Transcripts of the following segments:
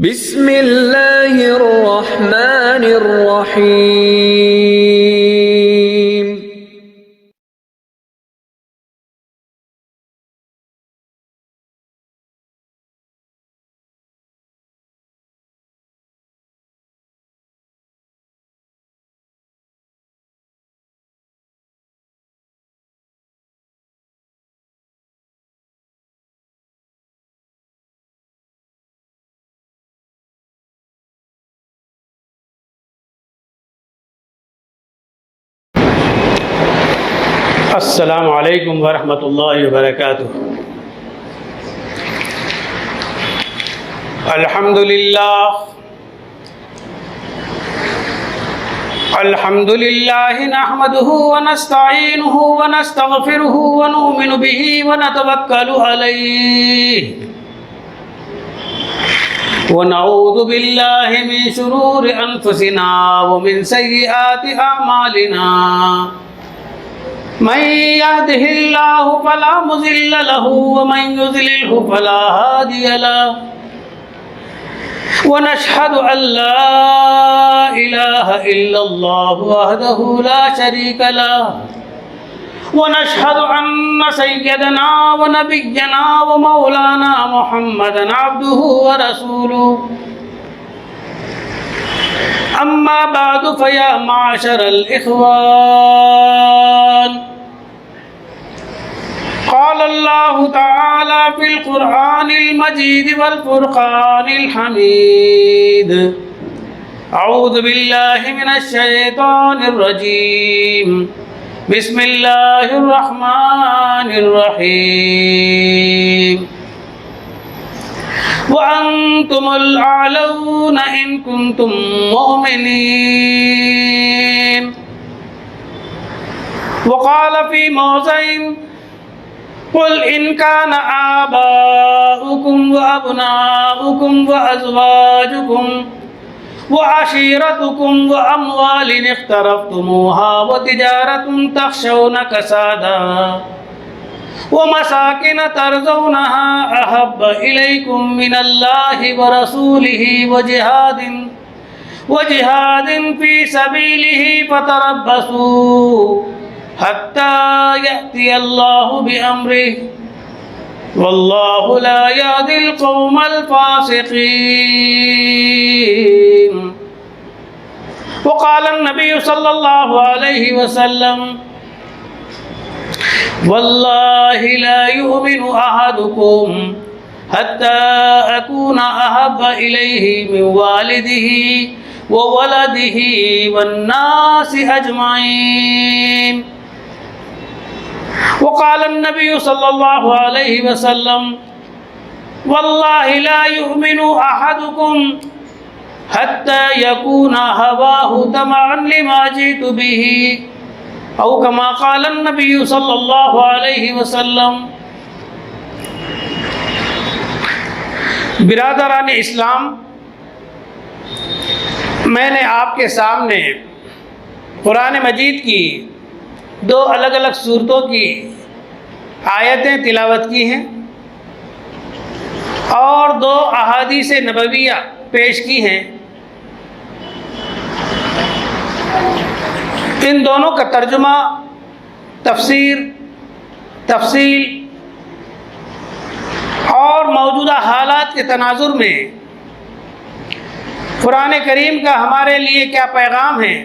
بسم اللہ الرحمن الرحیم السلام علیکم ورحمۃ اللہ وبرکاتہ۔ الحمد للہ نحمده ونستعینه ونستغفره ونؤمن به ونتوکل علیہ ونعوذ باللہ من شرور انفسنا ومن سیئات اعمالنا، من يهده الله فلا مضل له ومن يضلل فلا هادي له، ونشهد أن لا إله إلا الله وحده لا شريك له، ونشهد أن سيدنا ونبينا ومولانا محمدا عبده ورسوله، أما بعد فيا معشر الإخوان، قال الله تعالى في القرآن المجيد والفرقان الحميد، أعوذ بالله من الشيطان الرجيم، بسم الله الرحمن الرحيم، وأنتم الأعلون إن كنتم مؤمنين، وقال في موضع قل إن كان آباؤكم وأبناؤكم وأزواجكم وعشيرتكم وأموال اقترفتموها وتجارة تخشون كسادها ومساكن ترضونها أحب إليكم من الله ورسوله وجهاد في سبيله فتربصوا حتى يأتي الله بأمره والله لا يهدي القوم الفاسقين، وقال النبي صلى الله عليه وسلم والله لا يؤمن أحدكم حتى أكون أحب إليه من والده وولده والناس أجمعين، وقال النبي صلى الله عليه وسلم والله لا يؤمن أحدكم حتى يكون هواه تبعا لما جئت به، او كما قال النبي صلی اللہ علیہ وسلم۔ برادران اسلام، میں نے آپ کے سامنے قرآن مجید کی دو الگ الگ صورتوں کی آیتیں تلاوت کی ہیں اور دو احادیث نبویہ پیش کی ہیں۔ ان دونوں کا ترجمہ، تفصیل اور موجودہ حالات کے تناظر میں قرآن کریم کا ہمارے لیے کیا پیغام ہے،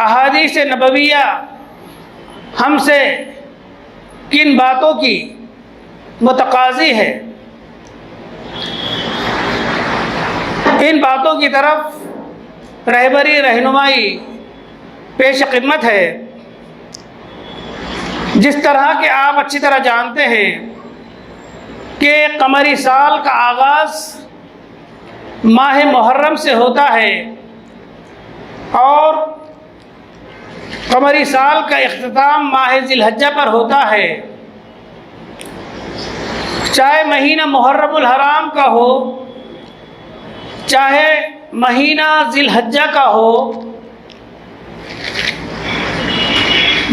احادیث نبویہ ہم سے کن باتوں کی متقاضی ہے، ان باتوں کی طرف رہبری رہنمائی پیش خدمت ہے۔ جس طرح کہ آپ اچھی طرح جانتے ہیں کہ قمری سال کا آغاز ماہ محرم سے ہوتا ہے اور قمری سال کا اختتام ماہ ذی الحجہ پر ہوتا ہے، چاہے مہینہ محرم الحرام کا ہو چاہے مہینہ ذی الحجہ کا ہو،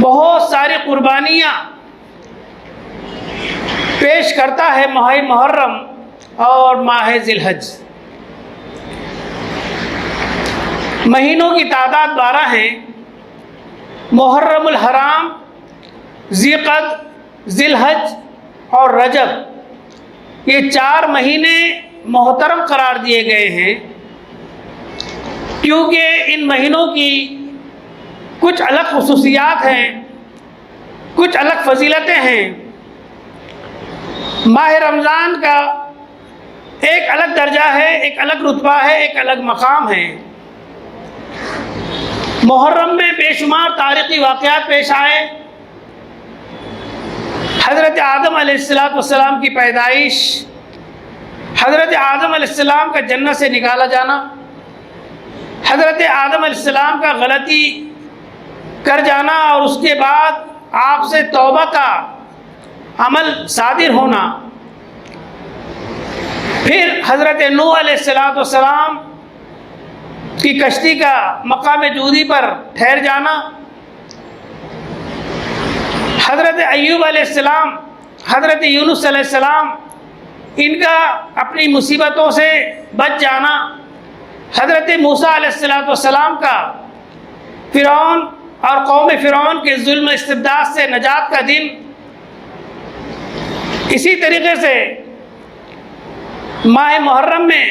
بہت ساری قربانیاں پیش کرتا ہے ماہ محرم، اور ماہ ذی الحج۔ مہینوں کی تعداد 12 ہیں: محرم الحرام، ذی قعد، ذی الحج اور رجب۔ یہ 4 مہینے محترم قرار دیے گئے ہیں کیونکہ ان مہینوں کی کچھ الگ خصوصیات ہیں، کچھ الگ فضیلتیں ہیں۔ ماہ رمضان کا ایک الگ درجہ ہے، ایک الگ رتبہ ہے، ایک الگ مقام ہے۔ محرم میں بے شمار تاریخی واقعات پیش آئے۔ حضرت آدم علیہ السلام کی پیدائش، حضرت آدم علیہ السلام کا جنت سے نکالا جانا، حضرت آدم علیہ السلام کا غلطی کر جانا اور اس کے بعد آپ سے توبہ کا عمل صادر ہونا، پھر حضرت نوح علیہ السلام کی کشتی کا مقام جودی پر ٹھہر جانا، حضرت ایوب علیہ السلام، حضرت یونس علیہ السلام ان کا اپنی مصیبتوں سے بچ جانا، حضرت موسیٰ علیہ السلام کا فرعون اور قوم فرعون کے ظلم و استبداد سے نجات کا دن۔ اسی طریقے سے ماہ محرم میں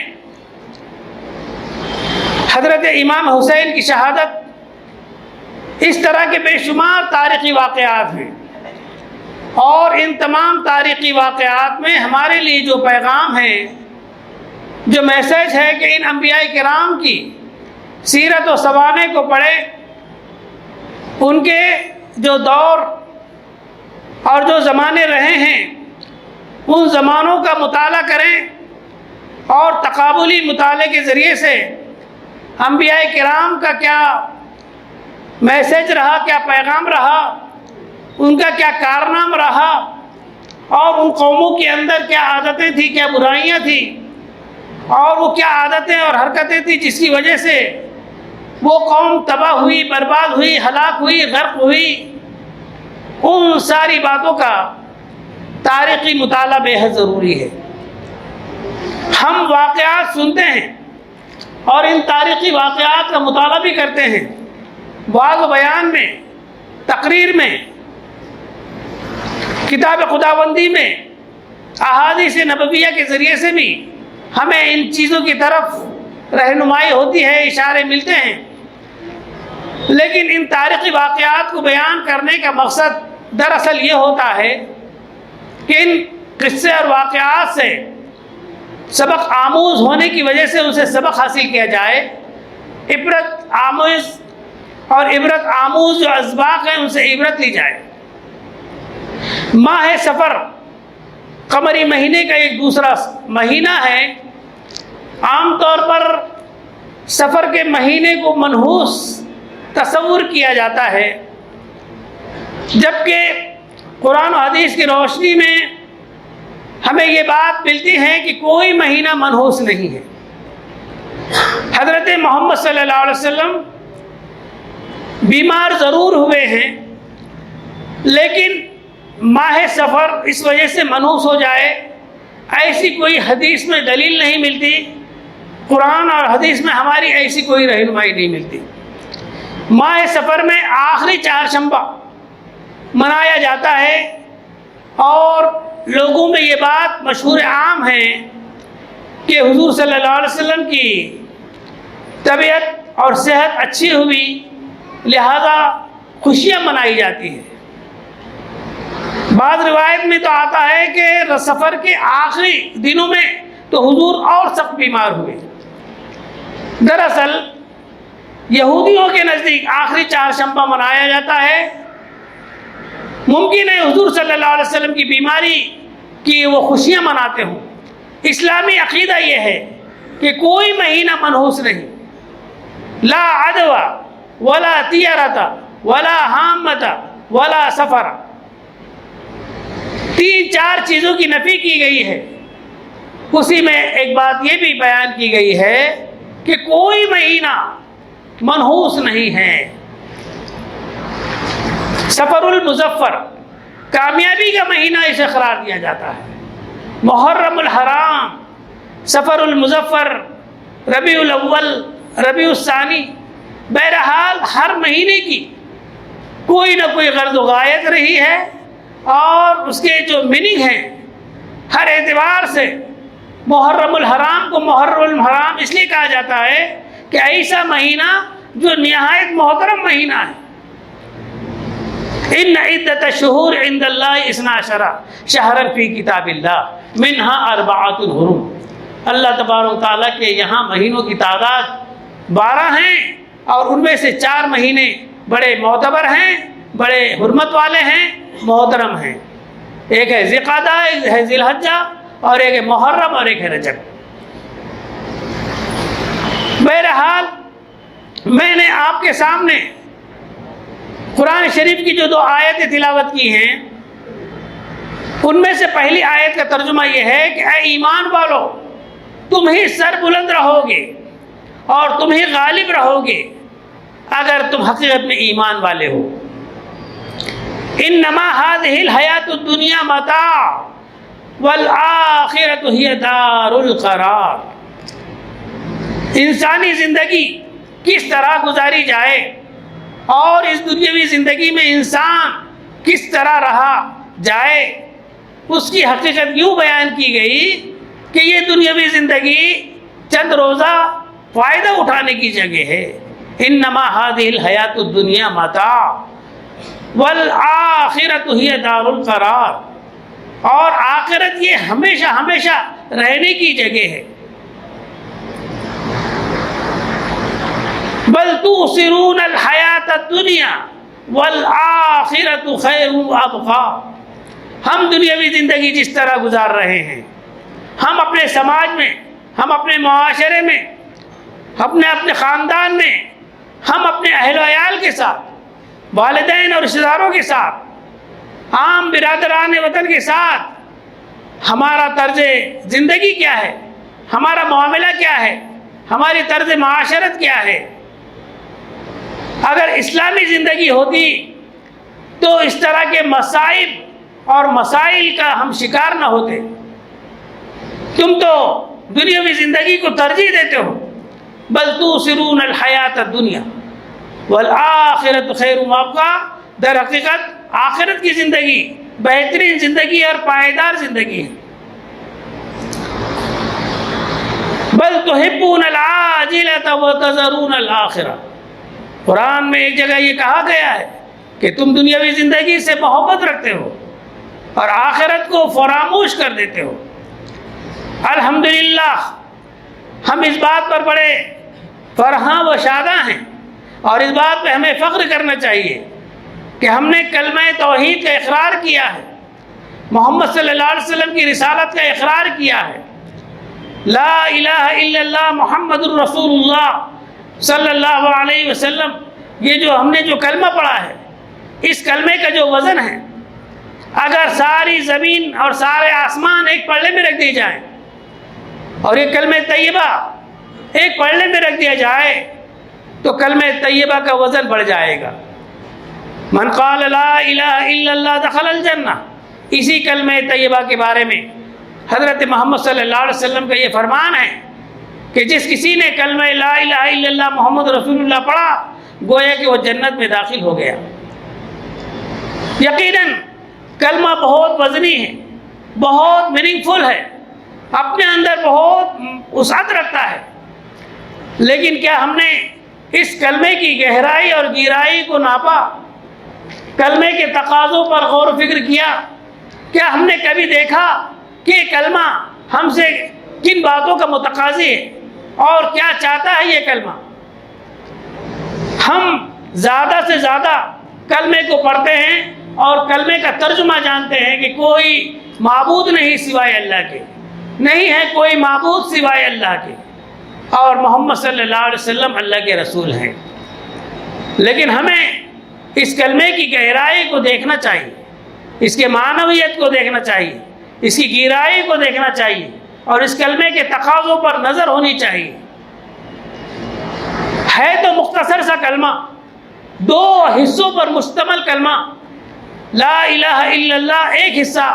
حضرت امام حسین کی شہادت، اس طرح کے بے شمار تاریخی واقعات ہیں، اور ان تمام تاریخی واقعات میں ہمارے لیے جو پیغام ہے، جو میسج ہے کہ ان انبیاء کرام کی سیرت و سوانح کو پڑھیں، ان کے جو دور اور جو زمانے رہے ہیں ان زمانوں کا مطالعہ کریں، اور تقابلی مطالعے کے ذریعے سے انبیاء کرام کا کیا میسج رہا، کیا پیغام رہا، ان کا کیا کارنامہ رہا، اور ان قوموں کے اندر کیا عادتیں تھیں، کیا برائیاں تھیں، اور وہ کیا عادتیں اور حرکتیں تھیں جس کی وجہ سے وہ قوم تباہ ہوئی، برباد ہوئی، ہلاک ہوئی، غرق ہوئی۔ ان ساری باتوں کا تاریخی مطالعہ بے حد ضروری ہے۔ ہم واقعات سنتے ہیں اور ان تاریخی واقعات کا مطالعہ بھی کرتے ہیں، وعظ و بیان میں، تقریر میں، کتاب خداوندی میں، احادیث نبویہ کے ذریعے سے بھی ہمیں ان چیزوں کی طرف رہنمائی ہوتی ہے، اشارے ملتے ہیں۔ لیکن ان تاریخی واقعات کو بیان کرنے کا مقصد دراصل یہ ہوتا ہے کہ ان قصے اور واقعات سے سبق آموز ہونے کی وجہ سے ان سے سبق حاصل کیا جائے، عبرت آموز اور عبرت آموز جو اسباق ہیں ان سے عبرت لی جائے۔ ماہ سفر قمری مہینے کا ایک دوسرا مہینہ ہے۔ عام طور پر سفر کے مہینے کو منحوس تصور کیا جاتا ہے، جبکہ قرآن و حدیث کی روشنی میں ہمیں یہ بات ملتی ہے کہ کوئی مہینہ منحوس نہیں ہے۔ حضرت محمد صلی اللہ علیہ وسلم بیمار ضرور ہوئے ہیں، لیکن ماہ سفر اس وجہ سے منحوس ہو جائے ایسی کوئی حدیث میں دلیل نہیں ملتی، قرآن اور حدیث میں ہماری ایسی کوئی رہنمائی نہیں ملتی۔ ماہ سفر میں آخری چہارشنبہ منایا جاتا ہے، اور لوگوں میں یہ بات مشہور عام ہے کہ حضور صلی اللہ علیہ وسلم کی طبیعت اور صحت اچھی ہوئی، لہذا خوشیاں منائی جاتی ہیں۔ بعض روایت میں تو آتا ہے کہ سفر کے آخری دنوں میں تو حضور اور سخت بیمار ہوئے۔ دراصل یہودیوں کے نزدیک آخری چہارشنبہ منایا جاتا ہے۔ ممکن ہے حضور صلی اللہ علیہ وسلم کی بیماری کی وہ خوشیاں مناتے ہوں۔ اسلامی عقیدہ یہ ہے کہ کوئی مہینہ منحوس نہیں، لا عدوى ولا طیرۃ ولا حامۃ ولا سفر، 3-4 چیزوں کی نفی کی گئی ہے۔ اسی میں ایک بات یہ بھی بیان کی گئی ہے کہ کوئی مہینہ منحوس نہیں ہے۔ سفر المظفر، کامیابی کا مہینہ اسے قرار دیا جاتا ہے۔ محرم الحرام، سفر المظفر، ربیع الاول، ربیع الثانی، بہرحال ہر مہینے کی کوئی نہ کوئی غرض و غایت رہی ہے، اور اس کے جو میننگ ہیں ہر اعتبار سے محرم الحرام کو محرم الحرام اس لیے کہا جاتا ہے کہ ایسا مہینہ جو نہایت محترم مہینہ ہے۔ ان عدت الشہور عند اللہ 12 شہرا فی کتاب اللہ منها 4 حرم۔ اللہ تبارک و تعالیٰ کے یہاں مہینوں کی تعداد 12 ہیں، اور ان میں سے 4 مہینے بڑے معتبر ہیں، بڑے حرمت والے ہیں، محترم ہیں۔ ایک ہے ذی القعدہ، ایک ہے ذی الحجہ، اور ایک ہے محرم، اور ایک ہے رجب۔ بہرحال میں نے آپ کے سامنے قرآن شریف کی جو 2 آیتیں تلاوت کی ہیں، ان میں سے پہلی آیت کا ترجمہ یہ ہے کہ اے ایمان والو، تم ہی سر بلند رہو گے اور تم ہی غالب رہو گے اگر تم حقیقت میں ایمان والے ہو۔ انما هذه الحیات الدنیا متاع والآخرۃ ہی دار القرار۔ انسانی زندگی کس طرح گزاری جائے اور اس دنیاوی زندگی میں انسان کس طرح رہا جائے، اس کی حقیقت یوں بیان کی گئی کہ یہ دنیاوی زندگی چند روزہ فائدہ اٹھانے کی جگہ ہے۔ انما هذه الحیات الدنیا متاع والآخرۃ ہی دار القرار، اور آخرت یہ ہمیشہ ہمیشہ رہنے کی جگہ ہے۔ بل تؤثرون الحیات الدنیا والآخرۃ خیر وابقیٰ۔ ہم دنیاوی زندگی جس طرح گزار رہے ہیں، ہم اپنے سماج میں، ہم اپنے معاشرے میں، اپنے خاندان میں، ہم اپنے اہل و عیال کے ساتھ، والدین اور رشتہ داروں کے ساتھ، عام برادران وطن کے ساتھ ہمارا طرز زندگی کیا ہے، ہمارا معاملہ کیا ہے، ہماری طرز معاشرت کیا ہے۔ اگر اسلامی زندگی ہوتی تو اس طرح کے مصائب اور مسائل کا ہم شکار نہ ہوتے۔ تم تو دنیاوی زندگی کو ترجیح دیتے ہو۔ بل تؤثرون الحیات الدنیا والآخرۃ خیر وابقیٰ، در حقیقت آخرت کی زندگی بہترین زندگی اور پائیدار زندگی ہے۔ بل تحبون العاجلۃ وتذرون الآخرہ۔ قرآن میں ایک جگہ یہ کہا گیا ہے کہ تم دنیاوی زندگی سے محبت رکھتے ہو اور آخرت کو فراموش کر دیتے ہو۔ الحمدللہ ہم اس بات پر بڑے فرحاں و شاداں ہیں، اور اس بات پہ ہمیں فخر کرنا چاہیے کہ ہم نے کلمہ توحید کا اقرار کیا ہے، محمد صلی اللہ علیہ وسلم کی رسالت کا اقرار کیا ہے، لا الہ الا اللہ محمد الرسول اللہ صلی اللہ علیہ وسلم۔ یہ جو ہم نے جو کلمہ پڑھا ہے، اس کلمے کا جو وزن ہے، اگر ساری زمین اور سارے آسمان ایک پلڑے میں رکھ دی جائیں اور یہ کلمہ طیبہ ایک پلڑے میں رکھ دیا جائے تو کلمہ طیبہ کا وزن بڑھ جائے گا۔ من قال لا الہ الا اللہ دخل الجنہ۔ اسی کلمہ طیبہ کے بارے میں حضرت محمد صلی اللہ علیہ وسلم کا یہ فرمان ہے کہ جس کسی نے کلمہ لا الہ الا اللہ محمد رسول اللہ پڑھا، گویا کہ وہ جنت میں داخل ہو گیا۔ یقیناً کلمہ بہت وزنی ہے، بہت میننگ فل ہے، اپنے اندر بہت وسعت رکھتا ہے، لیکن کیا ہم نے اس کلمے کی گہرائی اور گہرائی کو ناپا؟ کلمے کے تقاضوں پر غور و فکر کیا؟ کیا ہم نے کبھی دیکھا کہ کلمہ ہم سے کن باتوں کا متقاضی ہے اور کیا چاہتا ہے یہ کلمہ؟ ہم زیادہ سے زیادہ کلمے کو پڑھتے ہیں اور کلمے کا ترجمہ جانتے ہیں کہ کوئی معبود نہیں سوائے اللہ کے، نہیں ہے کوئی معبود سوائے اللہ کے، اور محمد صلی اللہ علیہ وسلم اللہ کے رسول ہیں۔ لیکن ہمیں اس کلمے کی گہرائی کو دیکھنا چاہیے، اس کے معنویت کو دیکھنا چاہیے، اس کی گہرائی کو دیکھنا چاہیے، اور اس کلمے کے تقاضوں پر نظر ہونی چاہیے۔ ہے تو مختصر سا کلمہ، 2 حصوں پر مشتمل کلمہ، لا الہ الا اللہ ایک حصہ،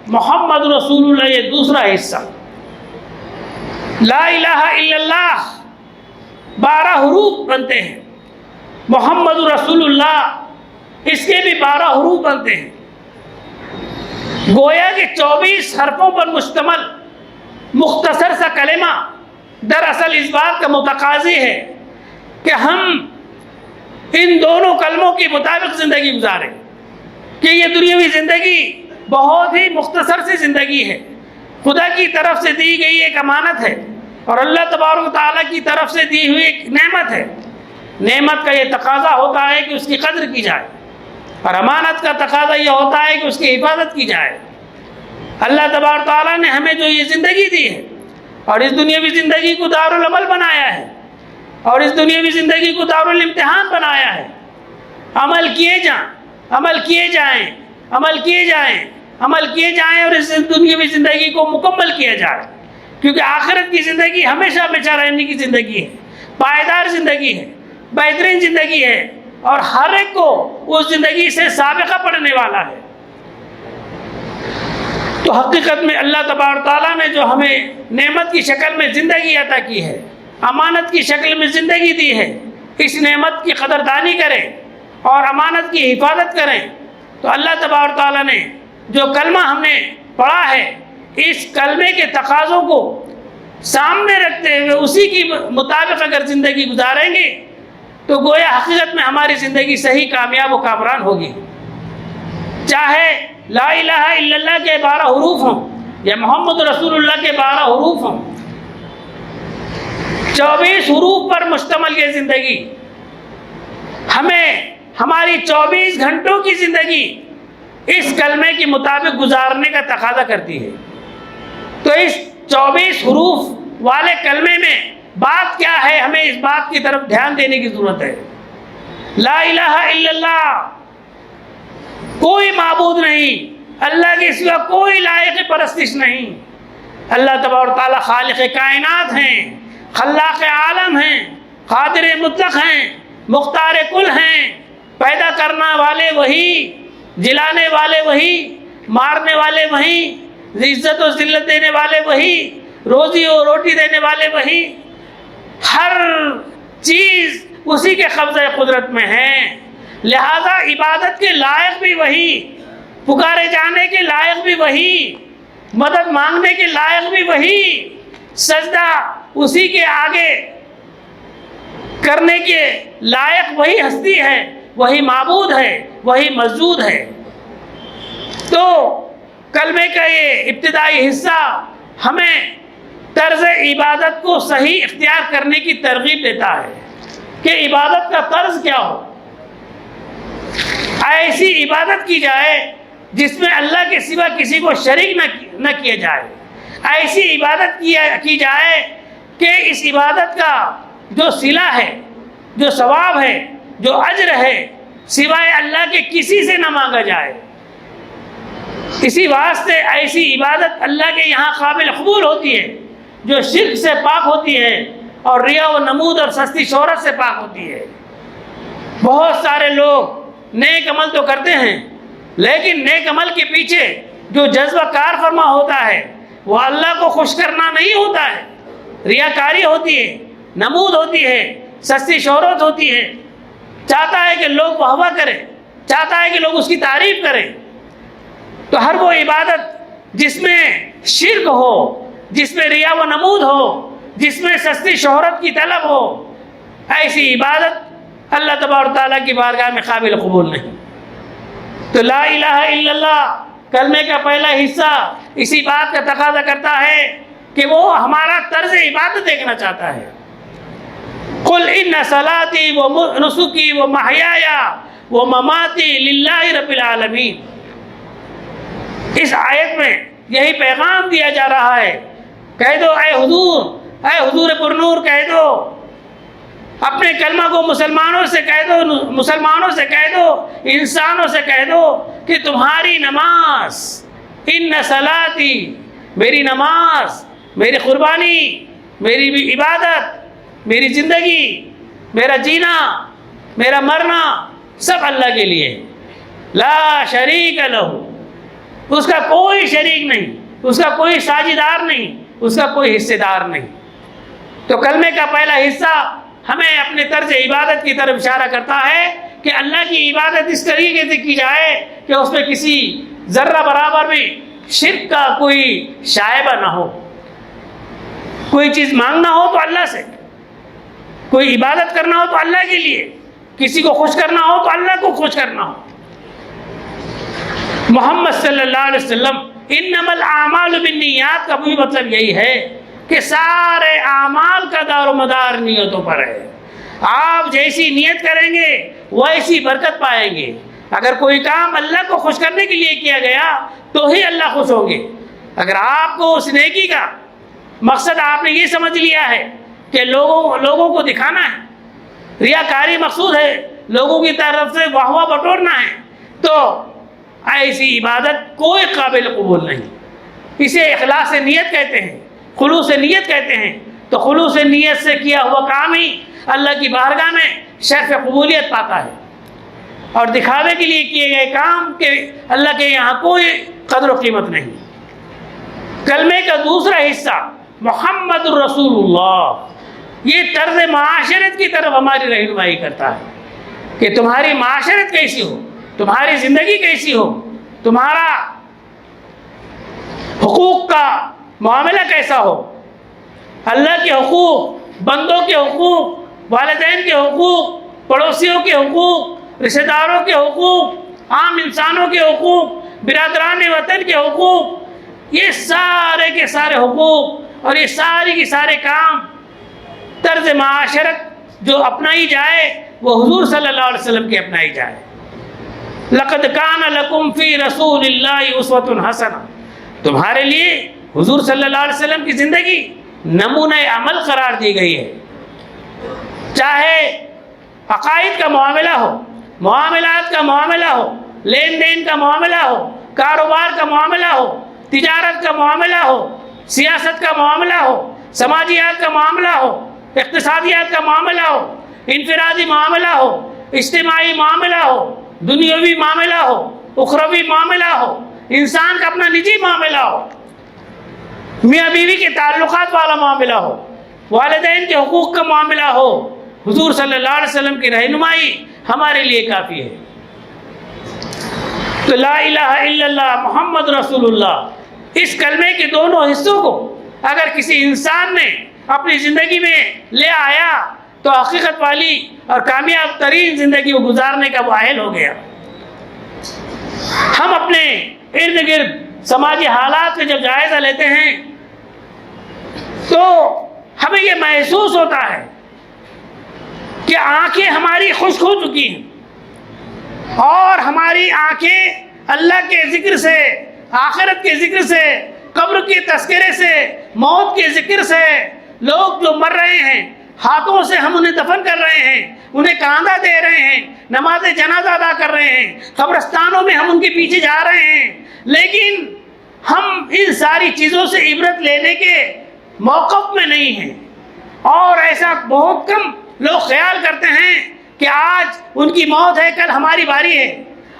محمد رسول اللہ یہ دوسرا حصہ۔ لا الہ الا اللہ 12 حروف بنتے ہیں، محمد رسول اللہ اس کے بھی 12 حروف بنتے ہیں۔ گویا کہ 24 حرفوں پر مشتمل مختصر سا کلمہ دراصل اس بات کا متقاضی ہے کہ ہم ان دونوں کلموں کے مطابق زندگی گزاریں، کہ یہ دنیاوی زندگی بہت ہی مختصر سی زندگی ہے، خدا کی طرف سے دی گئی ایک امانت ہے اور اللہ تبارک و تعالیٰ کی طرف سے دی ہوئی ایک نعمت ہے۔ نعمت کا یہ تقاضا ہوتا ہے کہ اس کی قدر کی جائے، اور امانت کا تقاضا یہ ہوتا ہے کہ اس کی حفاظت کی جائے۔ اللہ تبارک و تعالیٰ نے ہمیں جو یہ زندگی دی ہے اور اس دنیاوی زندگی کو دارالعمل بنایا ہے اور اس دنیاوی زندگی کو دارالامتحان بنایا ہے، عمل کیے جائیں، عمل کیے جائیں، عمل کیے جائیں، عمل کیے جائیں اور اس دنیاوی زندگی کو مکمل کیا جائے، کیونکہ آخرت کی زندگی ہمیشہ ہمیشہ رہنے کی زندگی ہے، پائیدار زندگی ہے، بہترین زندگی ہے، اور ہر ایک کو اس زندگی سے سابقہ پڑنے والا ہے۔ تو حقیقت میں اللہ تبارک تعالیٰ نے جو ہمیں نعمت کی شکل میں زندگی عطا کی ہے، امانت کی شکل میں زندگی دی ہے، اس نعمت کی قدردانی کریں اور امانت کی حفاظت کریں۔ تو اللہ تبارک تعالیٰ نے جو کلمہ ہم نے پڑھا ہے، اس کلمے کے تقاضوں کو سامنے رکھتے ہوئے اسی کی مطابق اگر زندگی گزاریں گے تو گویا حقیقت میں ہماری زندگی صحیح کامیاب و کامران ہوگی۔ چاہے لا الہ الا اللہ کے 12 حروف ہوں یا محمد رسول اللہ کے 12 حروف ہوں، 24 حروف پر مشتمل یہ زندگی ہمیں ہماری 24 گھنٹوں کی زندگی اس کلمے کے مطابق گزارنے کا تقاضا کرتی ہے۔ تو اس 24 حروف والے کلمے میں بات کیا ہے، ہمیں اس بات کی طرف دھیان دینے کی ضرورت ہے۔ لا الہ الا اللہ، کوئی معبود نہیں، اللہ کے سوا کوئی لائق پرستش نہیں۔ اللہ تبارک تعالیٰ خالق کائنات ہیں، خلاق عالم ہیں، قادر مطلق ہیں، مختار کل ہیں، پیدا کرنا والے وہی، جلانے والے وہی، مارنے والے وہی، عزت و ذلت دینے والے وہی، روزی و روٹی دینے والے وہی، ہر چیز اسی کے قبضہ قدرت میں ہے، لہذا عبادت کے لائق بھی وہی، پکارے جانے کے لائق بھی وہی، مدد مانگنے کے لائق بھی وہی، سجدہ اسی کے آگے کرنے کے لائق وہی ہستی ہے، وہی معبود ہے، وہی مسجود ہے۔ تو کلمے کا یہ ابتدائی حصہ ہمیں طرز عبادت کو صحیح اختیار کرنے کی ترغیب دیتا ہے کہ عبادت کا طرز کیا ہو، ایسی عبادت کی جائے جس میں اللہ کے سوا کسی کو شریک نہ کیا جائے، ایسی عبادت کی جائے کہ اس عبادت کا جو صلہ ہے، جو ثواب ہے، جو اجر ہے، سوائے اللہ کے کسی سے نہ مانگا جائے۔ اسی واسطے ایسی عبادت اللہ کے یہاں قابل قبول ہوتی ہے جو شرک سے پاک ہوتی ہے اور ریا و نمود اور سستی شہرت سے پاک ہوتی ہے۔ بہت سارے لوگ نیک عمل تو کرتے ہیں، لیکن نیک عمل کے پیچھے جو جذبہ کار فرما ہوتا ہے وہ اللہ کو خوش کرنا نہیں ہوتا ہے، ریاکاری ہوتی ہے، نمود ہوتی ہے، سستی شہرت ہوتی ہے، چاہتا ہے کہ لوگ واہ واہ کریں، چاہتا ہے کہ لوگ اس کی تعریف کریں۔ تو ہر وہ عبادت جس میں شرک ہو، جس میں ریا و نمود ہو، جس میں سستی شہرت کی طلب ہو، ایسی عبادت اللہ تبارک تعالیٰ کی بارگاہ میں قابل قبول نہیں۔ تو لا الہ الا اللہ کلمے کا پہلا حصہ اسی بات کا تقاضا کرتا ہے کہ وہ ہمارا طرز عبادت دیکھنا چاہتا ہے۔ قل ان صلاتی و نسکی و محیایا و مماتی للہ رب العالمین۔ اس آیت میں یہی پیغام دیا جا رہا ہے، کہہ دو اے حضور پرنور کہہ دو، اپنے کلمہ کو مسلمانوں سے کہہ دو، انسانوں سے کہہ دو کہ تمہاری نماز، ان صلاتی، میری نماز، میری قربانی، میری بھی عبادت، میری زندگی، میرا جینا، میرا مرنا سب اللہ کے لیے، لا شریک لہ، اس کا کوئی شریک نہیں، اس کا کوئی ساجدار نہیں، اس کا کوئی حصے دار نہیں۔ تو کلمے کا پہلا حصہ ہمیں اپنے طرز عبادت کی طرف اشارہ کرتا ہے کہ اللہ کی عبادت اس طریقے سے کی جائے کہ اس میں کسی ذرہ برابر بھی شرک کا کوئی شائبہ نہ ہو. کوئی چیز مانگنا ہو تو اللہ سے، کوئی عبادت کرنا ہو تو اللہ کے لیے، کسی کو خوش کرنا ہو تو اللہ کو خوش کرنا ہو. محمد صلی اللہ علیہ وسلم انما الاعمال بالنیات کا بھی مطلب یہی ہے کہ سارے اعمال کا دار و مدار نیتوں پر ہے. آپ جیسی نیت کریں گے ویسی برکت پائیں گے. اگر کوئی کام اللہ کو خوش کرنے کے لیے کیا گیا تو ہی اللہ خوش ہوں گے. اگر آپ کو اس نیکی کا مقصد آپ نے یہ سمجھ لیا ہے کہ لوگوں کو دکھانا ہے، ریاکاری مقصود ہے، لوگوں کی طرف سے واہ واہ بٹورنا ہے، تو ایسی عبادت کوئی قابل قبول نہیں. اسے اخلاص نیت کہتے ہیں، خلوص نیت کہتے ہیں. تو خلوص نیت سے کیا ہوا کام ہی اللہ کی بارگاہ میں شرف قبولیت پاتا ہے. اور دکھاوے کے لیے کیے گئے کام کہ اللہ کے یہاں کوئی قدر و قیمت نہیں. کلمے کا دوسرا حصہ محمد الرسول اللہ، یہ طرز معاشرت کی طرف ہماری رہنمائی کرتا ہے کہ تمہاری معاشرت کیسی ہو، تمہاری زندگی کیسی ہو، تمہارا حقوق کا معاملہ کیسا ہو. اللہ کے حقوق، بندوں کے حقوق، والدین کے حقوق، پڑوسیوں کے حقوق، رشتہ داروں کے حقوق، عام انسانوں کے حقوق، برادران وطن کے حقوق، یہ سارے کے سارے حقوق اور یہ سارے کے سارے کام، طرز معاشرت جو اپنائی جائے وہ حضور صلی اللہ علیہ وسلم کی اپنائی جائے. لقد کان لکم فی رسول اللہ اسوۃ حسنہ، تمہارے لیے حضور صلی اللہ علیہ وسلم کی زندگی نمونہ عمل قرار دی گئی ہے. چاہے عقائد کا معاملہ ہو، معاملات کا معاملہ ہو، لین دین کا معاملہ ہو، کاروبار کا معاملہ ہو، تجارت کا معاملہ ہو، سیاست کا معاملہ ہو، سماجیات کا معاملہ ہو، اقتصادیات کا معاملہ ہو، انفرادی معاملہ ہو، اجتماعی معاملہ ہو، دنیاوی معاملہ ہو، اخروی معاملہ ہو، انسان کا اپنا نجی معاملہ ہو، میاں بیوی کے تعلقات والا معاملہ ہو، والدین کے حقوق کا معاملہ ہو، حضور صلی اللہ علیہ وسلم کی رہنمائی ہمارے لیے کافی ہے. تو لا الہ الا اللہ محمد رسول اللہ، اس کلمے کے دونوں حصوں کو اگر کسی انسان نے اپنی زندگی میں لے آیا تو حقیقت والی اور کامیاب ترین زندگی کو گزارنے کا وہ اہل ہو گیا. ہم اپنے ارد گرد سماجی حالات کا جب جائزہ لیتے ہیں تو ہمیں یہ محسوس ہوتا ہے کہ آنکھیں ہماری خشک ہو چکی ہیں اور ہماری آنکھیں اللہ کے ذکر سے، آخرت کے ذکر سے، قبر کے تذکرے سے، موت کے ذکر سے، لوگ جو مر رہے ہیں ہاتھوں سے ہم انہیں دفن کر رہے ہیں، انہیں کاندھا دے رہے ہیں، نماز جنازہ ادا کر رہے ہیں، قبرستانوں میں ہم ان کے پیچھے جا رہے ہیں، لیکن ہم ان ساری چیزوں سے عبرت لینے کے موقف میں نہیں ہیں. اور ایسا بہت کم لوگ خیال کرتے ہیں کہ آج ان کی موت ہے، کل ہماری باری ہے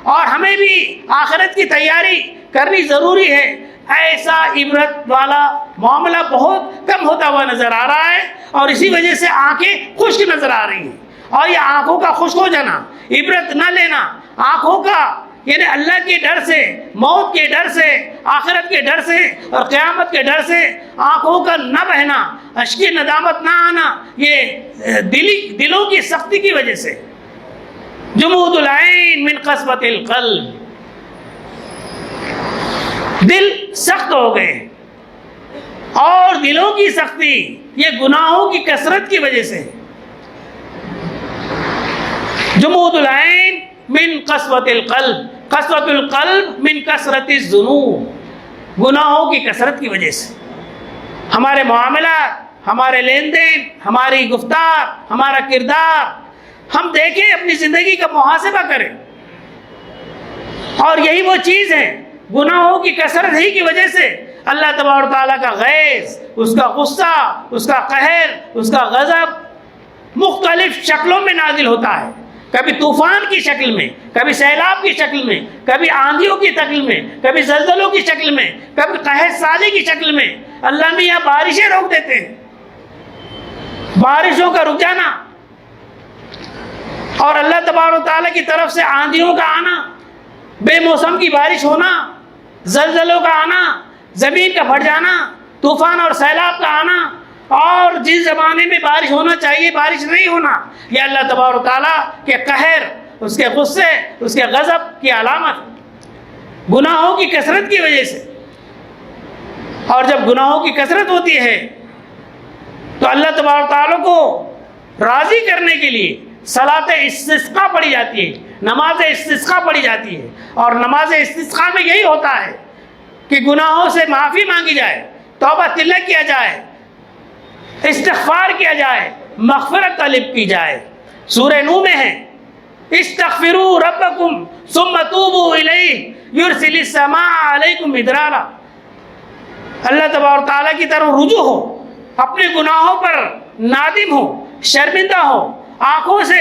اور ہمیں بھی آخرت کی تیاری کرنی ضروری ہے. ایسا عبرت والا معاملہ بہت کم ہوتا ہوا نظر آ رہا ہے اور اسی وجہ سے آنکھیں خشک نظر آ رہی ہیں. اور یہ آنکھوں کا خشک ہو جانا، عبرت نہ لینا، آنکھوں کا یعنی اللہ کے ڈر سے، موت کے ڈر سے، آخرت کے ڈر سے اور قیامت کے ڈر سے آنکھوں کا نہ بہنا، اشک ندامت نہ آنا، یہ دلوں کی سختی کی وجہ سے. جمود العین من قسوۃ القلب، دل سخت ہو گئے اور دلوں کی سختی یہ گناہوں کی کثرت کی وجہ سے. جمود العین من قسوۃ القلب، قسوۃ القلب من کثرت الذنوب، گناہوں کی کثرت کی وجہ سے ہمارے معاملات، ہمارے لین دین، ہماری گفتار، ہمارا کردار، ہم دیکھیں اپنی زندگی کا محاسبہ کریں. اور یہی وہ چیز ہے، گناہوں کی کثرت ہی کی وجہ سے اللہ تبارک و تعالیٰ کا غیظ، اس کا غصہ، اس کا قہر، اس کا غضب مختلف شکلوں میں نازل ہوتا ہے. کبھی طوفان کی شکل میں، کبھی سیلاب کی شکل میں، کبھی آندھیوں کی شکل میں، کبھی زلزلوں کی شکل میں، کبھی قحط سالی کی شکل میں اللہ میاں بارشیں روک دیتے ہیں. بارشوں کا رک جانا اور اللہ تبارک و تعالیٰ کی طرف سے آندھیوں کا آنا، بے موسم کی بارش ہونا، زلزلوں کا آنا، زمین کا پھٹ جانا، طوفان اور سیلاب کا آنا، اور جس زمانے میں بارش ہونا چاہیے بارش نہیں ہونا، یہ اللہ تبارک و تعالیٰ کے قہر، اس کے غصے، اس کے غضب کی علامت، گناہوں کی کثرت کی وجہ سے۔ اور جب گناہوں کی کثرت ہوتی ہے تو اللہ تبارک و تعالیٰ کو راضی کرنے کے لیے صلاۃ استسقاء پڑھی جاتی ہے، نماز استسقاء پڑھی جاتی ہے، اور نماز استسقاء میں یہی ہوتا ہے کہ گناہوں سے معافی مانگی جائے، توبہ طلب کیا جائے، استغفار کیا جائے، مغفرت طلب کی جائے۔ سورہ نوح میں ہے استغفروا ربکم ثم توبوا الیہ یرسل السماء علیکم مدرارا۔ اللہ تبارک و تعالیٰ کی طرف رجوع ہو، اپنے گناہوں پر نادم ہو، شرمندہ ہو، آنکھوں سے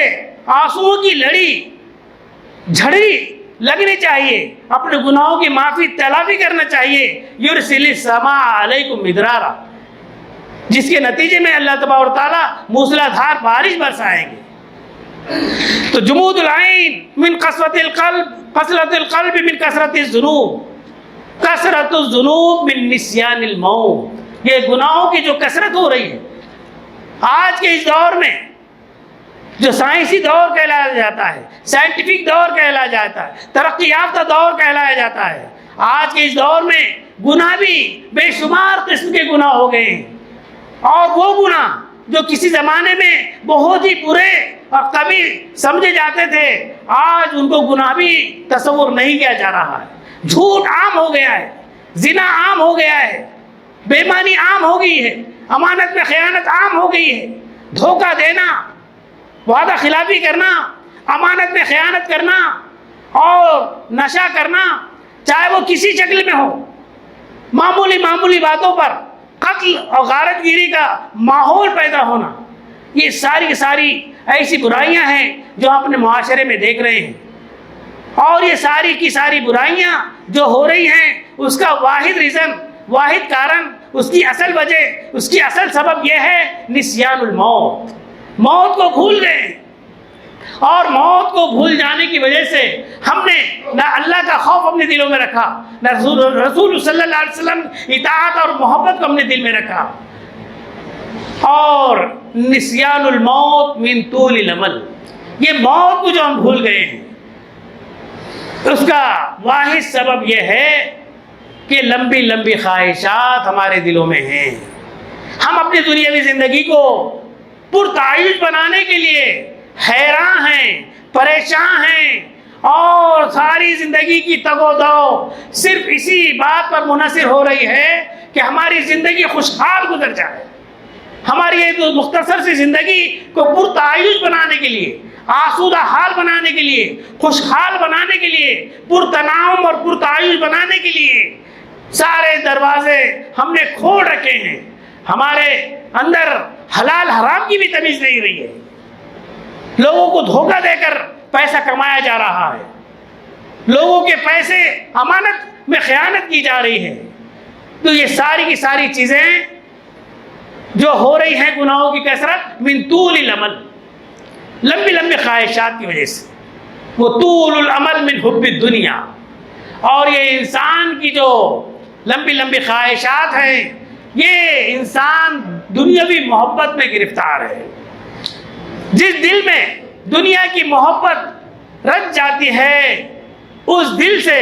آنسوؤں کی لڑی جھڑی لگنی چاہیے، اپنے گناہوں کی معافی تلافی کرنا چاہیے۔ یرسل السماء علیکم مدرارا، جس کے نتیجے میں اللہ تبارک و تعالیٰ موسلا دھار بارش برسائیں گے۔ تو جمود العین من قسوۃ القلب، قسوۃ القلب من کثرت الذنوب، کثرت الذنوب من نسیان الموت۔ یہ گناہوں کی جو کثرت ہو رہی ہے آج کے اس دور میں، جو سائنسی دور کہلایا جاتا ہے، سائنٹیفک دور کہلایا جاتا ہے، ترقی یافتہ دور کہلایا جاتا ہے، آج کے اس دور میں گناہ بھی بے شمار قسم کے گناہ ہو گئے ہیں، اور وہ گناہ جو کسی زمانے میں بہت ہی برے اور کبھی سمجھے جاتے تھے، آج ان کو گناہ بھی تصور نہیں کیا جا رہا ہے۔ جھوٹ عام ہو گیا ہے، زنا عام ہو گیا ہے، بے ایمانی عام ہو گئی ہے، امانت میں خیانت عام ہو گئی ہے، دھوکہ دینا، وعدہ خلافی کرنا، امانت میں خیانت کرنا اور نشہ کرنا، چاہے وہ کسی شکل میں ہو، معمولی باتوں پر قتل اور غارت گیری کا ماحول پیدا ہونا، یہ ساری کی ساری ایسی برائیاں ہیں جو ہم اپنے معاشرے میں دیکھ رہے ہیں۔ اور یہ ساری کی ساری برائیاں جو ہو رہی ہیں اس کا واحد ریزن، واحد کارن، اس کی اصل وجہ، اس کی اصل سبب یہ ہے نسیان الموت۔ موت کو بھول گئے، اور موت کو بھول جانے کی وجہ سے ہم نے نہ اللہ کا خوف اپنے دلوں میں رکھا، نہ رسول صلی اللہ علیہ وسلم اطاعت اور محبت کو اپنے دل میں رکھا، اور نسیان الموت من طول الامل، یہ موت کو جو ہم بھول گئے ہیں اس کا واحد سبب یہ ہے کہ لمبی خواہشات ہمارے دلوں میں ہیں۔ ہم اپنی دنیاوی زندگی کو پرتعیش بنانے کے لیے حیران ہیں، پریشان ہیں، اور ساری زندگی کی تگ و دو صرف اسی بات پر منحصر ہو رہی ہے کہ ہماری زندگی خوشحال گزر جائے۔ ہماری یہ مختصر سی زندگی کو پرتعیش بنانے کے لیے، آسودہ حال بنانے کے لیے، خوشحال بنانے کے لیے، پرتناؤم اور پرتعیش بنانے کے لیے سارے دروازے ہم نے کھول رکھے ہیں۔ ہمارے اندر حلال حرام کی بھی تمیز نہیں رہی ہے، لوگوں کو دھوکہ دے کر پیسہ کمایا جا رہا ہے، لوگوں کے پیسے امانت میں خیانت کی جا رہی ہے۔ تو یہ ساری کی ساری چیزیں جو ہو رہی ہیں گناہوں کی کثرت من طول الامل، لمبی خواہشات کی وجہ سے، وہ طول الامل من حب الدنیا، اور یہ انسان کی جو لمبی خواہشات ہیں یہ انسان دنیاوی محبت میں گرفتار ہے۔ جس دل میں دنیا کی محبت رچ جاتی ہے اس دل سے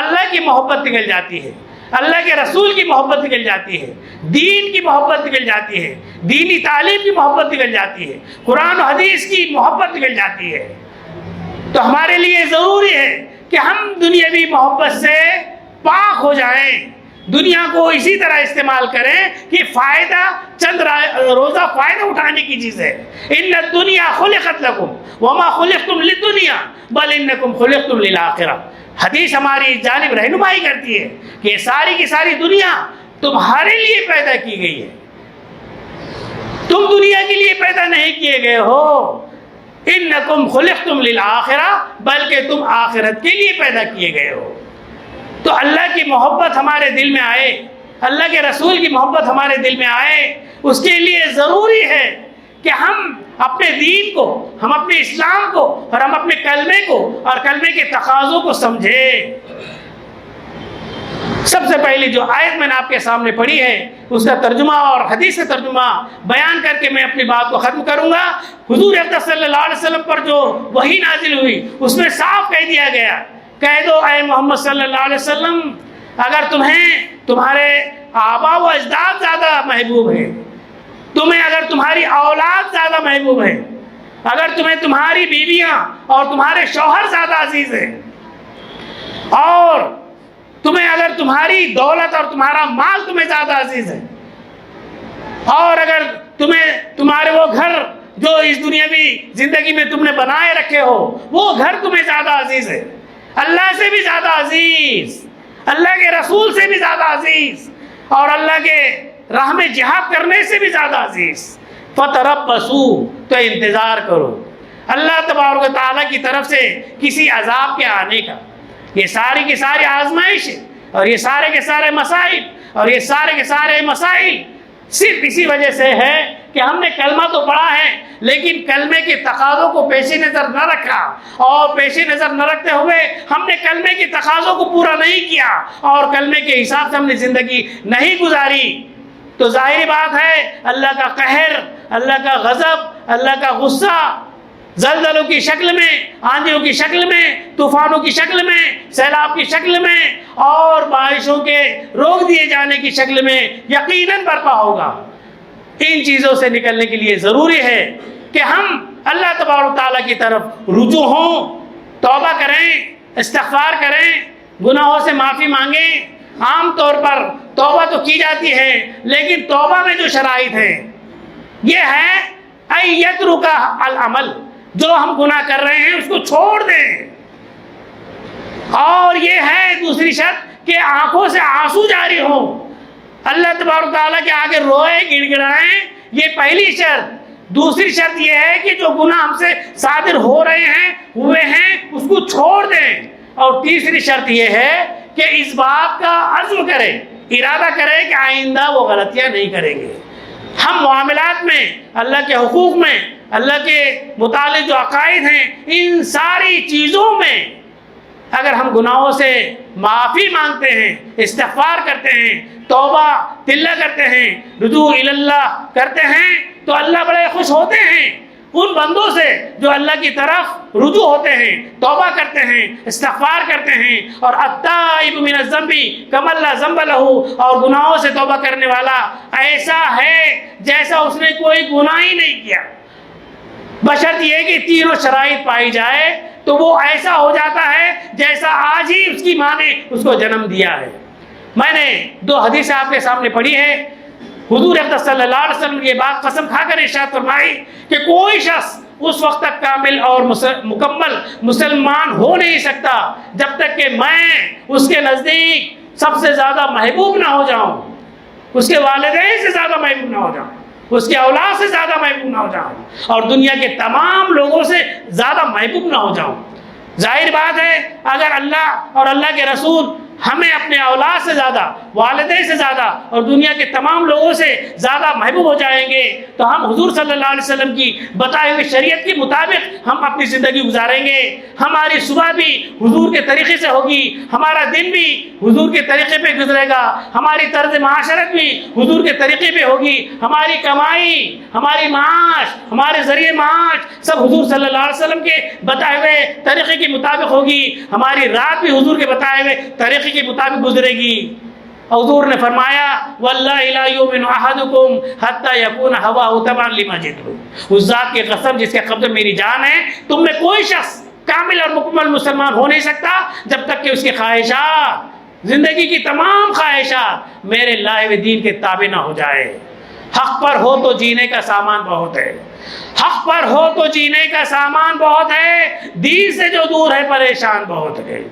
اللہ کی محبت نکل جاتی ہے، اللہ کے رسول کی محبت نکل جاتی ہے، دین کی محبت نکل جاتی ہے، دینی تعلیم کی محبت نکل جاتی ہے، قرآن و حدیث کی محبت نکل جاتی ہے۔ تو ہمارے لیے ضروری ہے کہ ہم دنیاوی محبت سے پاک ہو جائیں، دنیا کو اسی طرح استعمال کریں کہ فائدہ چند روزہ فائدہ اٹھانے کی چیز ہے۔ ان الدنیا خلقت لکم وما خلقتم للدنیا بل انکم خلقتم للآخرہ۔ حدیث ہماری جانب رہنمائی کرتی ہے کہ ساری کی ساری دنیا تمہارے لیے پیدا کی گئی ہے، تم دنیا کے لیے پیدا نہیں کیے گئے ہو۔ انکم خلقتم للآخرہ، بلکہ تم آخرت کے لیے پیدا کیے گئے ہو۔ تو اللہ کی محبت ہمارے دل میں آئے، اللہ کے رسول کی محبت ہمارے دل میں آئے، اس کے لیے ضروری ہے کہ ہم اپنے دین کو، ہم اپنے اسلام کو اور ہم اپنے کلمے کو اور کلمے کے تقاضوں کو سمجھیں۔ سب سے پہلی جو آیت میں نے آپ کے سامنے پڑھی ہے اس کا ترجمہ اور حدیث کا ترجمہ بیان کر کے میں اپنی بات کو ختم کروں گا۔ حضور اقدس صلی اللہ علیہ وسلم پر جو وحی نازل ہوئی اس میں صاف کہہ دیا گیا، کہہ دو اے محمد صلی اللہ علیہ وسلم، اگر تمہیں تمہارے آبا و اجداد زیادہ محبوب ہیں، تمہیں اگر تمہاری اولاد زیادہ محبوب ہے، اگر تمہیں تمہاری بیویاں اور تمہارے شوہر زیادہ عزیز ہیں، اور تمہیں اگر تمہاری دولت اور تمہارا مال تمہیں زیادہ عزیز ہے، اور اگر تمہارے وہ گھر جو اس دنیاوی زندگی میں تم نے بنائے رکھے ہو وہ گھر تمہیں زیادہ عزیز ہے، اللہ سے بھی زیادہ عزیز، اللہ کے رسول سے بھی زیادہ عزیز، اور اللہ کے راہ میں جہاد کرنے سے بھی زیادہ عزیز، فتربصوا، تو انتظار کرو اللہ تبارک و تعالیٰ کی طرف سے کسی عذاب کے آنے کا۔ یہ ساری کی ساری آزمائش اور یہ سارے کے سارے مسائل اور یہ سارے کے سارے مسائل صرف اسی وجہ سے ہے کہ ہم نے کلمہ تو پڑھا ہے لیکن کلمے کے تقاضوں کو پیش نظر نہ رکھا، اور پیش نظر نہ رکھتے ہوئے ہم نے کلمے کے تقاضوں کو پورا نہیں کیا اور کلمے کے حساب سے ہم نے زندگی نہیں گزاری، تو ظاہری بات ہے اللہ کا قہر، اللہ کا غضب، اللہ کا غصہ زلزلوں کی شکل میں، آندھیوں کی شکل میں، طوفانوں کی شکل میں، سیلاب کی شکل میں اور بارشوں کے روک دیے جانے کی شکل میں یقیناً برپا ہوگا۔ ان چیزوں سے نکلنے کے لیے ضروری ہے کہ ہم اللہ تبارک و تعالیٰ کی طرف رجوع ہوں، توبہ کریں، استغفار کریں، گناہوں سے معافی مانگیں۔ عام طور پر توبہ تو کی جاتی ہے لیکن توبہ میں جو شرائط ہیں یہ ہے ان یترک العمل، جو ہم گناہ کر رہے ہیں اس کو چھوڑ دیں، اور یہ ہے دوسری شرط کہ آنکھوں سے آنسو جاری ہوں، اللہ تبارک تعالیٰ کے آگے روئے گڑ گڑائیں، یہ پہلی شرط۔ دوسری شرط یہ ہے کہ جو گناہ ہم سے صادر ہو رہے ہیں ہوئے ہیں اس کو چھوڑ دیں، اور تیسری شرط یہ ہے کہ اس بات کا عزم کرے، ارادہ کرے کہ آئندہ وہ غلطیاں نہیں کریں گے۔ ہم معاملات میں، اللہ کے حقوق میں، اللہ کے متعلق جو عقائد ہیں، ان ساری چیزوں میں اگر ہم گناہوں سے معافی مانگتے ہیں، استغفار کرتے ہیں، توبہ تلہ کرتے ہیں، رجوع اللہ کرتے ہیں، تو اللہ بڑے خوش ہوتے ہیں ان بندوں سے جو اللہ کی طرف رجوع ہوتے ہیں، توبہ کرتے ہیں، استغفار کرتے ہیں، اور التائب من الذنب کمن لا ذنب لہ، اور گناہوں سے توبہ کرنے والا ایسا ہے جیسا اس نے کوئی گناہ ہی نہیں کیا، بشرط یہ کہ تینوں شرائط پائی جائے تو وہ ایسا ہو جاتا ہے جیسا آج ہی اس کی ماں نے اس کو جنم دیا ہے۔ میں نے 2 حدیثیں آپ کے سامنے پڑھی ہے، حضور اقدس صلی اللہ علیہ وسلم یہ بات قسم کھا کر ارشاد فرمائی کہ کوئی شخص اس وقت تک کامل اور مکمل مسلمان ہو نہیں سکتا جب تک کہ میں اس کے نزدیک سب سے زیادہ محبوب نہ ہو جاؤں، اس کے والدین سے زیادہ محبوب نہ ہو جاؤں، اس کے اولاد سے زیادہ محبوب نہ ہو جاؤں، اور دنیا کے تمام لوگوں سے زیادہ محبوب نہ ہو جاؤں۔ ظاہر بات ہے اگر اللہ اور اللہ کے رسول ہمیں اپنے اولاد سے زیادہ، والدین سے زیادہ اور دنیا کے تمام لوگوں سے زیادہ محبوب ہو جائیں گے تو ہم حضور صلی اللہ علیہ وسلم کی بتائے ہوئے شریعت کے مطابق ہم اپنی زندگی گزاریں گے۔ ہماری صبح بھی حضور کے طریقے سے ہوگی، ہمارا دن بھی حضور کے طریقے پہ گزرے گا، ہماری طرز معاشرت بھی حضور کے طریقے پہ ہوگی، ہماری کمائی، ہماری معاش، ہمارے ذریعے معاش سب حضور صلی اللہ علیہ وسلم کے بتائے ہوئے طریقے کے مطابق ہوگی، ہماری رات بھی حضور کے بتائے ہوئے طریقے کے مطابق گزرے گی۔ حضور نے فرمایا واللہ لا یؤمن احدکم حتی یکون ہواہ تبعا لما جئت، اس ذات کی قسم جس کے قبضے میری جان ہے، تم میں کوئی شخص کامل اور مکمل مسلمان ہو نہیں سکتا جب تک کہ اس کی خواہشات، زندگی کی تمام خواہشات میرے لائے ہوئے دین کے تابع نہ ہو جائے۔ حق پر ہو تو جینے کا سامان بہت ہے، حق پر ہو تو جینے کا سامان بہت ہے، دین سے جو دور ہے پریشان بہت ہے۔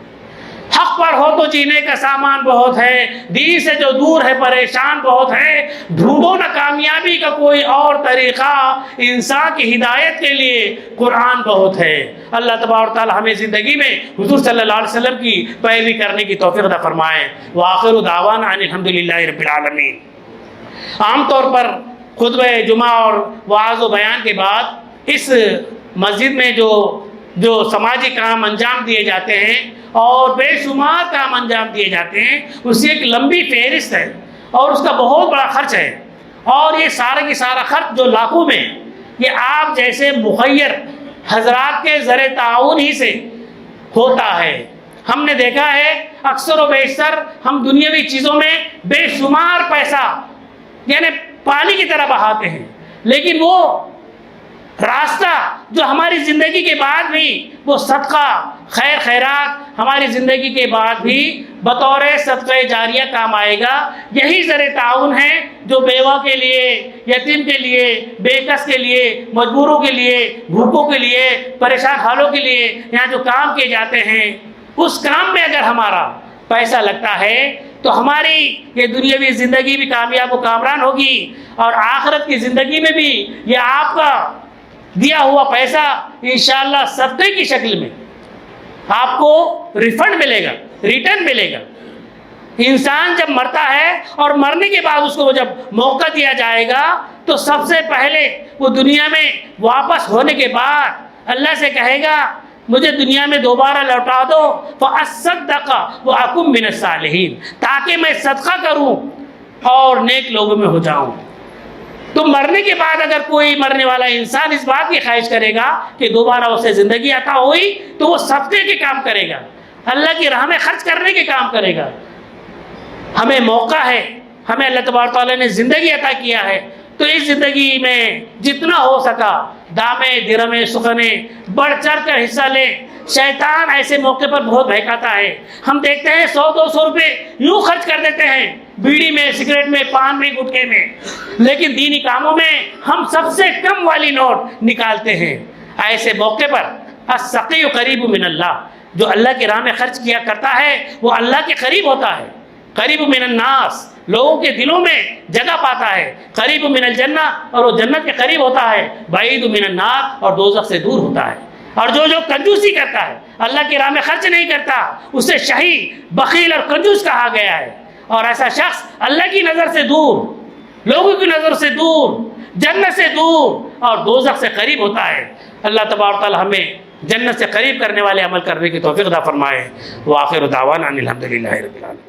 حق پر ہو تو جینے کا سامان بہت ہے، دین سے جو دور ہے پریشان بہت ہے۔ ڈھونڈو نہ کامیابی کا کوئی اور طریقہ، انسان کی ہدایت کے لیے قرآن بہت ہے۔ اللہ تبارک تعالی ہمیں زندگی میں حضور صلی اللہ علیہ وسلم کی پیروی کرنے کی توفیق عطا فرمائے۔ وآخر دعوانا ان الحمد للہ رب العالمین۔ عام طور پر خطبہ جمعہ اور وعظ و بیان کے بعد اس مسجد میں جو سماجی کام انجام دیے جاتے ہیں اور بے شمار کام انجام دیے جاتے ہیں، اس کی ایک لمبی فہرست ہے اور اس کا بہت بڑا خرچ ہے، اور یہ سارا کی سارا خرچ جو لاکھوں میں یہ آپ جیسے مخیر حضرات کے زر تعاون ہی سے ہوتا ہے۔ ہم نے دیکھا ہے اکثر و بیشتر ہم دنیاوی چیزوں میں بے شمار پیسہ یعنی پانی کی طرح بہاتے ہیں، لیکن وہ راستہ جو ہماری زندگی کے بعد بھی وہ صدقہ خیر خیرات ہماری زندگی کے بعد بھی بطور صدقہ جاریہ کام آئے گا، یہی زر تعاون ہے جو بیوہ کے لیے، یتیم کے لیے، بے کس کے لیے، مجبوروں کے لیے، بھوکوں کے لیے، پریشان حالوں کے لیے یہاں جو کام کیے جاتے ہیں، اس کام میں اگر ہمارا پیسہ لگتا ہے تو ہماری یہ دنیاوی زندگی بھی کامیاب و کامران ہوگی، اور آخرت کی زندگی میں بھی یہ آپ کا دیا ہوا پیسہ انشاءاللہ صدقے کی شکل میں آپ کو ریفنڈ ملے گا، ریٹرن ملے گا۔ انسان جب مرتا ہے اور مرنے کے بعد اس کو جب موقع دیا جائے گا تو سب سے پہلے وہ دنیا میں واپس ہونے کے بعد اللہ سے کہے گا مجھے دنیا میں دوبارہ لوٹا دو، فَأَصَّدَّقَ وَأَكُن مِّنَ الصَّالِحِينَ، تاکہ میں صدقہ کروں اور نیک لوگوں میں ہو جاؤں۔ تو مرنے کے بعد اگر کوئی مرنے والا انسان اس بات کی خواہش کرے گا کہ دوبارہ اسے زندگی عطا ہوئی تو وہ صدقے کے کام کرے گا، اللہ کی راہ میں خرچ کرنے کے کام کرے گا۔ ہمیں موقع ہے، ہمیں اللہ تبارک تعالیٰ نے زندگی عطا کیا ہے، تو اس زندگی میں جتنا ہو سکا دامے درمے سخنے بڑھ چڑھ کر حصہ لیں۔ شیطان ایسے موقع پر بہت بہکاتا ہے، ہم دیکھتے ہیں 100-200 روپے یوں خرچ کر دیتے ہیں بیڑی میں، سگریٹ میں، پان میں، گٹکے میں، لیکن دینی کاموں میں ہم سب سے کم والی نوٹ نکالتے ہیں۔ ایسے موقع پر السقی قریب من اللہ، جو اللہ کی راہ میں خرچ کیا کرتا ہے وہ اللہ کے قریب ہوتا ہے۔ قریب من الناس، لوگوں کے دلوں میں جگہ پاتا ہے۔ قریب من الجنہ، اور وہ جنت کے قریب ہوتا ہے۔ بعید من النار، اور دوزخ سے دور ہوتا ہے۔ اور جو کنجوسی کرتا ہے، اللہ کی راہ میں خرچ نہیں کرتا، اسے شہی، بخیل اور کنجوس کہا گیا ہے۔ اور ایسا شخص اللہ کی نظر سے دور، لوگوں کی نظر سے دور، جنت سے دور اور دوزخ سے قریب ہوتا ہے۔ اللہ تبارک تعالی ہمیں جنت سے قریب کرنے والے عمل کرنے کی توفیق عطا فرمائے۔ وآخر دعوانا ان الحمد للہ رب العالمین۔